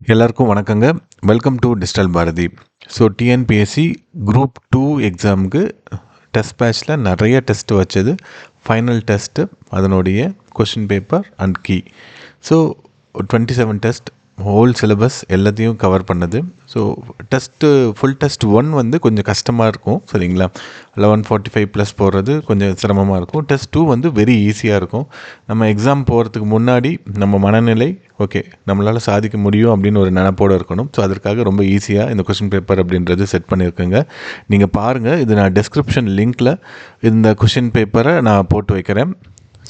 எல்லாருக்கும் வணக்கங்க. Welcome to digital Bharathi. So TNPSC group 2 எக்ஸாமுக்கு டெஸ்ட் பேட்ச்சில் நிறைய டெஸ்ட் வச்சது. ஃபைனல் டெஸ்ட்டு, அதனுடைய question paper and key. So 27 test, whole syllabus எல்லாத்தையும் கவர் பண்ணது. ஸோ ஃபுல் டெஸ்ட் 1 வந்து கொஞ்சம் கஷ்டமாக இருக்கும், சரிங்களா? 1145 ப்ளஸ் போடுறது கொஞ்சம் சிரமமாக இருக்கும். டெஸ்ட் 2 வந்து வெரி ஈஸியாக இருக்கும். நம்ம எக்ஸாம் போகிறதுக்கு முன்னாடி நம்ம மனநிலை ஓகே, நம்மளால் சாதிக்க முடியும் அப்படின்னு ஒரு நினப்போடு இருக்கணும். ஸோ அதற்காக ரொம்ப ஈஸியாக இந்த கொஷின் பேப்பர் அப்படின்றது செட் பண்ணியிருக்கேங்க. நீங்கள் பாருங்கள், இது நான் டிஸ்கிரிப்ஷன் லிங்க்கில் இந்த கொஷின் பேப்பரை நான் போட்டு வைக்கிறேன்.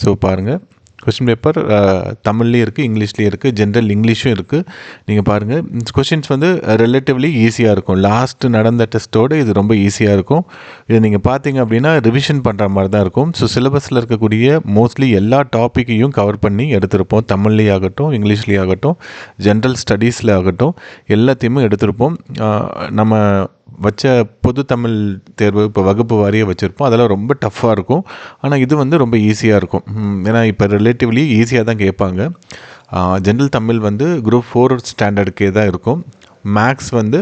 ஸோ பாருங்கள், கொஷின் பேப்பர் தமிழ்லேயும் இருக்குது, இங்கிலீஷ்லேயும் இருக்குது, ஜென்ரல் இங்கிலீஷும் இருக்குது. நீங்கள் பாருங்கள், கொஷின்ஸ் வந்து ரிலேட்டிவ்லி ஈஸியாக இருக்கும். லாஸ்ட்டு நடந்த டெஸ்ட்டோடு இது ரொம்ப ஈஸியாக இருக்கும். இது நீங்கள் பார்த்தீங்க அப்படின்னா ரிவிஷன் பண்ணுற மாதிரி தான் இருக்கும். ஸோ சிலபஸில் இருக்கக்கூடிய மோஸ்ட்லி எல்லா டாப்பிக்கையும் கவர் பண்ணி எடுத்திருப்போம். தமிழ்லேயே ஆகட்டும், இங்கிலீஷ்லேயே ஆகட்டும், ஜென்ரல் ஸ்டடீஸில் ஆகட்டும், எல்லாத்தையுமே எடுத்திருப்போம். நம்ம வச்ச பொது தமிழ் தேர்வு இப்போ வகுப்பு வாரியாக வச்சுருப்போம். அதெல்லாம் ரொம்ப டஃப்பாக இருக்கும். ஆனால் இது வந்து ரொம்ப ஈஸியாக இருக்கும். ஏன்னா இப்போ ரிலேட்டிவ்லி ஈஸியாக தான் கேட்பாங்க. ஜென்ரல் தமிழ் வந்து குரூப் 4 ஸ்டாண்டர்டுக்கே தான் இருக்கும். மேக்ஸ் வந்து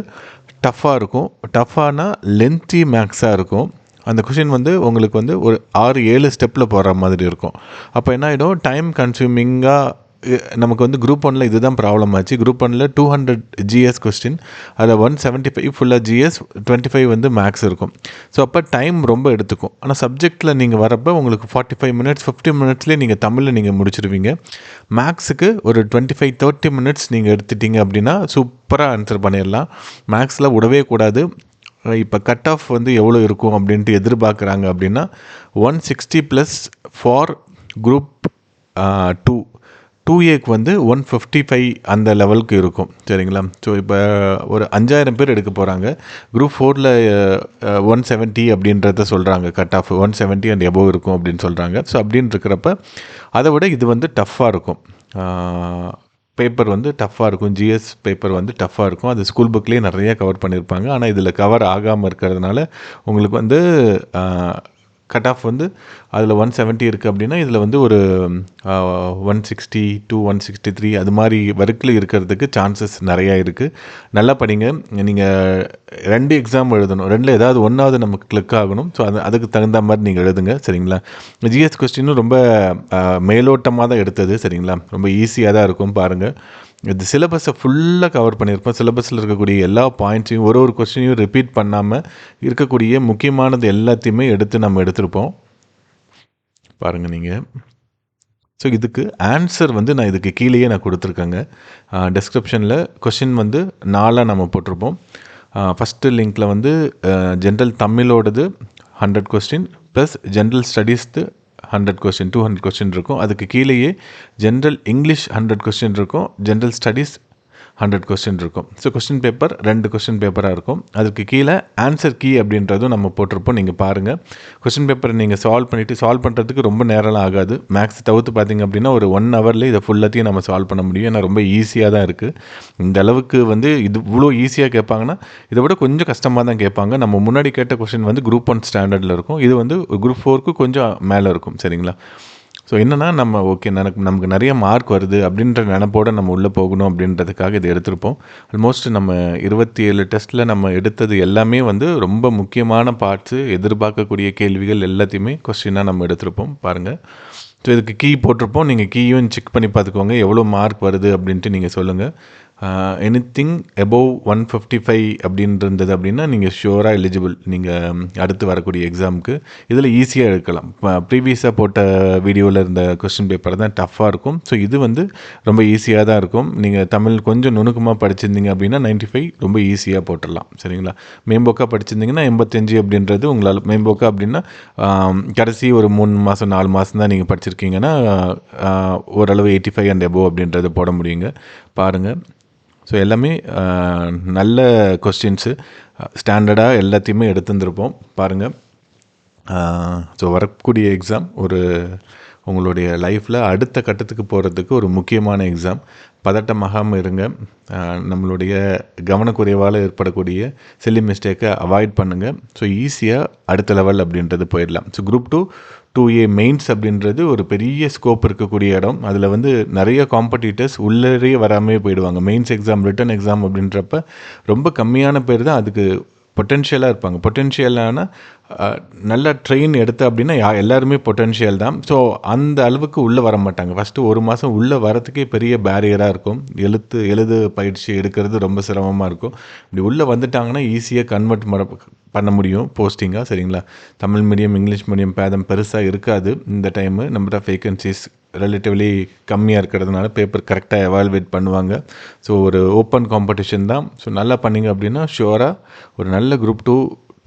டஃப்பாக இருக்கும். டஃப்பானா லென்த்தி மேக்ஸாக இருக்கும். அந்த கொஷின் வந்து உங்களுக்கு வந்து ஒரு 6-7 ஸ்டெப்பில் போகிற மாதிரி இருக்கும். அப்போ என்ன ஆகிடும், டைம் கன்சியூமிங்காக நமக்கு வந்து குரூப் 1ல் இதுதான் ப்ராப்ளம் ஆச்சு. குரூப் 1ல் 200 ஜிஎஸ் கொஸ்டின், அதில் 175 ஃபுல்லாக ஜிஎஸ், 25 வந்து மேக்ஸ் இருக்கும். ஸோ அப்போ டைம் ரொம்ப எடுத்துக்கும். ஆனால் சப்ஜெக்டில் நீங்கள் வரப்போ உங்களுக்கு 45 மினிட்ஸ் 50 மினிட்ஸ்லேயே நீங்கள் தமிழில் நீங்கள் முடிச்சிடுவீங்க. மேக்ஸுக்கு ஒரு 25-30 மினிட்ஸ் நீங்கள் எடுத்துட்டீங்க அப்படின்னா சூப்பராக ஆன்சர் பண்ணிடலாம். மேக்ஸில் விடவே கூடாது. இப்போ கட் ஆஃப் வந்து எவ்வளோ இருக்கும் அப்படின்ட்டு எதிர்பார்க்குறாங்க அப்படின்னா 160+ ஃபார் குரூப் 2. 2Aக்கு வந்து 155 அந்த லெவலுக்கு இருக்கும், சரிங்களா? ஸோ இப்போ ஒரு 5000 பேர் எடுக்க போகிறாங்க. குரூப் 4ல் 170 அப்படின்றத சொல்கிறாங்க. கட் ஆஃப் 170 அண்ட் எபோவ் இருக்கும் அப்படின்னு சொல்கிறாங்க. ஸோ அப்படின்னு இருக்கிறப்ப அதை விட இது வந்து டஃப்பாக இருக்கும். பேப்பர் வந்து டஃப்பாக இருக்கும். ஜிஎஸ் பேப்பர் வந்து டஃப்பாக இருக்கும். அது ஸ்கூல் புக்லேயே நிறைய கவர் பண்ணியிருப்பாங்க. ஆனால் இதில் கவர் ஆகாமல் இருக்கிறதுனால உங்களுக்கு வந்து கட் ஆஃப் வந்து அதில் 170 இருக்குது அப்படின்னா இதில் வந்து ஒரு 160 to 163 அது மாதிரி வரைக்கும் இருக்கிறதுக்கு சான்சஸ் நிறையா இருக்குது. நல்லா படிங்க. நீங்கள் 2 எக்ஸாம் எழுதணும். 2ல் ஏதாவது ஒன்றாவது நமக்கு கிளிக் ஆகணும். ஸோ அதுக்கு தகுந்த மாதிரி நீங்கள் எழுதுங்க, சரிங்களா? ஜிஎஸ் கொஸ்டினும் ரொம்ப மேலோட்டமாக தான் எடுத்தது, சரிங்களா? ரொம்ப ஈஸியாக தான் இருக்கும். பாருங்கள், இது சிலபஸை ஃபுல்லாக கவர் பண்ணியிருப்போம். சிலபஸில் இருக்கக்கூடிய எல்லா பாயிண்ட்ஸையும் ஒரு கொஸ்டினையும் ரிப்பீட் பண்ணாமல் இருக்கக்கூடிய முக்கியமானது எல்லாத்தையுமே நம்ம எடுத்திருப்போம். பாருங்கள் நீங்கள். ஸோ இதுக்கு ஆன்சர் வந்து நான் இதுக்கு கீழேயே நான் கொடுத்துருக்கேங்க. டிஸ்கிரிப்ஷனில் கொஷின் வந்து 4 நம்ம போட்டிருப்போம். ஃபஸ்ட்டு லிங்க்கில் வந்து ஜென்ரல் தமிழோடது 100 கொஸ்டின் ப்ளஸ் ஜென்ரல் ஸ்டடீஸ்து 100 கொஸ்டின், 200 கொஸ்டின் இருக்கும். அதுக்கு கீழேயே ஜென்ரல் இங்கிலீஷ் 100 கொஸ்டின் இருக்கும், ஜென்ரல் ஸ்டடீஸ் 100 கொஸ்டின் இருக்கும். ஸோ கொஸ்டின் பேப்பர் 2 கொஸ்டின் பேப்பராக இருக்கும். அதுக்கு கீழே ஆன்சர் கீ அப்படின்றதும் நம்ம போட்டிருப்போம். நீங்கள் பாருங்கள், கொஸ்டின் பேப்பரை நீங்கள் சால்வ் பண்ணுறதுக்கு ரொம்ப நேரம்லாம் ஆகாது. மேக்ஸ் தவிர்த்து பார்த்தீங்க அப்படின்னா ஒரு 1 ஹவர்லேயே இதை ஃபுல்லாத்தையும் நம்ம சால்வ் பண்ண முடியும். ஏன்னா ரொம்ப ஈஸியாக தான் இருக்குது. இந்த அளவுக்கு வந்து இது இவ்வளோ ஈஸியாக கேட்பாங்கன்னா இதை விட கொஞ்சம் கஷ்டமாக தான் கேட்பாங்க. நம்ம முன்னாடி கேட்ட கொஸ்டின் வந்து குரூப் 1 ஸ்டாண்டர்டில் இருக்கும். இது வந்து குரூப் 4க்கு கொஞ்சம் மேலே இருக்கும், சரிங்களா? ஸோ என்னென்னா நம்ம ஓகே, நமக்கு நிறைய மார்க் வருது அப்படின்ற நினப்போடு நம்ம உள்ளே போகணும் அப்படின்றதுக்காக இதை எடுத்திருப்போம். ஆல்மோஸ்ட் நம்ம 27 டெஸ்ட்டில் நம்ம எடுத்தது எல்லாமே வந்து ரொம்ப முக்கியமான பார்ட்ஸு, எதிர்பார்க்கக்கூடிய கேள்விகள் எல்லாத்தையுமே கொஸ்டினாக நம்ம எடுத்திருப்போம். பாருங்கள், ஸோ இதுக்கு கீ போட்டிருப்போம். நீங்கள் கீயும் செக் பண்ணி பார்த்துக்கோங்க, எவ்வளோ மார்க் வருது அப்படின்ட்டு நீங்கள் சொல்லுங்கள். எனிதிங் எபோவ் 155 அப்படின்னு இருந்தது அப்படின்னா நீங்கள் ஷுவராக எலிஜிபிள், நீங்கள் அடுத்து வரக்கூடிய எக்ஸாமுக்கு. இதில் ஈஸியாக எடுக்கலாம். ப்ரீவியஸாக போட்ட வீடியோவில் இருந்த கொஸ்டின் பேப்பர் தான் டஃப்பாக இருக்கும். ஸோ இது வந்து ரொம்ப ஈஸியாக தான் இருக்கும். நீங்கள் தமிழ் கொஞ்சம் நுணுக்கமாக படிச்சிருந்தீங்க அப்படின்னா 95 ரொம்ப ஈஸியாக போட்டுடலாம், சரிங்களா? மேம்போக்காக படிச்சிருந்தீங்கன்னா 85 அப்படின்றது உங்களால் மேம்போக்கா அப்படின்னா கடைசி ஒரு 3 மாதம் 4 மாதம் தான் நீங்கள் படிச்சிருக்கீங்கன்னா ஓரளவு 85 அண்ட் எபோவ் அப்படின்றத போட முடியுங்க. பாருங்கள், ஸோ எல்லாமே நல்ல கொஸ்டின்ஸு, ஸ்டாண்டர்டாக எல்லாத்தையுமே எடுத்துருந்துருப்போம். பாருங்கள், ஸோ வரக்கூடிய எக்ஸாம் ஒரு உங்களுடைய லைஃப்பில் அடுத்த கட்டத்துக்கு போகிறதுக்கு ஒரு முக்கியமான எக்ஸாம். பதட்டமாகாமல் இருங்க. நம்மளுடைய கவனக்குறைவால் ஏற்படக்கூடிய சில்லி மிஸ்டேக்கை அவாய்ட் பண்ணுங்கள். ஸோ ஈஸியாக அடுத்த லெவல் அப்படின்றது போயிடலாம். ஸோ குரூப் 2A மெயின்ஸ் அப்படின்றது ஒரு பெரிய ஸ்கோப் இருக்கக்கூடிய இடம். அதில் வந்து நிறைய காம்படிட்டர்ஸ் உள்ளே வராமே போயிடுவாங்க. மெயின்ஸ் எக்ஸாம், ரிட்டன் எக்ஸாம் அப்படின்றப்ப ரொம்ப கம்மியான பேர் தான் அதுக்கு பொட்டென்ஷியலாக இருப்பாங்க. பொட்டென்ஷியலான நல்ல ட்ரெயின் எடுத்து அப்படின்னா எல்லாருமே பொட்டென்ஷியல் தான். ஸோ அந்த அளவுக்கு உள்ளே வர மாட்டாங்க. ஃபஸ்ட்டு 1 மாதம் உள்ளே வரத்துக்கே பெரிய பேரியராக இருக்கும். எழுது பயிற்சி எடுக்கிறது ரொம்ப சிரமமாக இருக்கும். இப்படி உள்ளே வந்துட்டாங்கன்னா ஈஸியாக கன்வெர்ட் பண்ண முடியும் போஸ்டிங்காக. சரிங்களா? தமிழ் மீடியம், இங்கிலீஷ் மீடியம் பேதம் பெருசாக இருக்காது. இந்த time number of vacancies relatively கம்மியாக இருக்கிறதுனால பேப்பர் கரெக்டாக எவால்வேட் பண்ணுவாங்க. ஸோ ஒரு ஓப்பன் காம்படிஷன் தான். ஸோ நல்லா பண்ணிங்க அப்படின்னா ஷுவராக ஒரு நல்ல குரூப்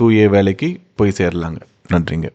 2A வேலைக்கு போய் சேரலாங்க. நன்றிங்க.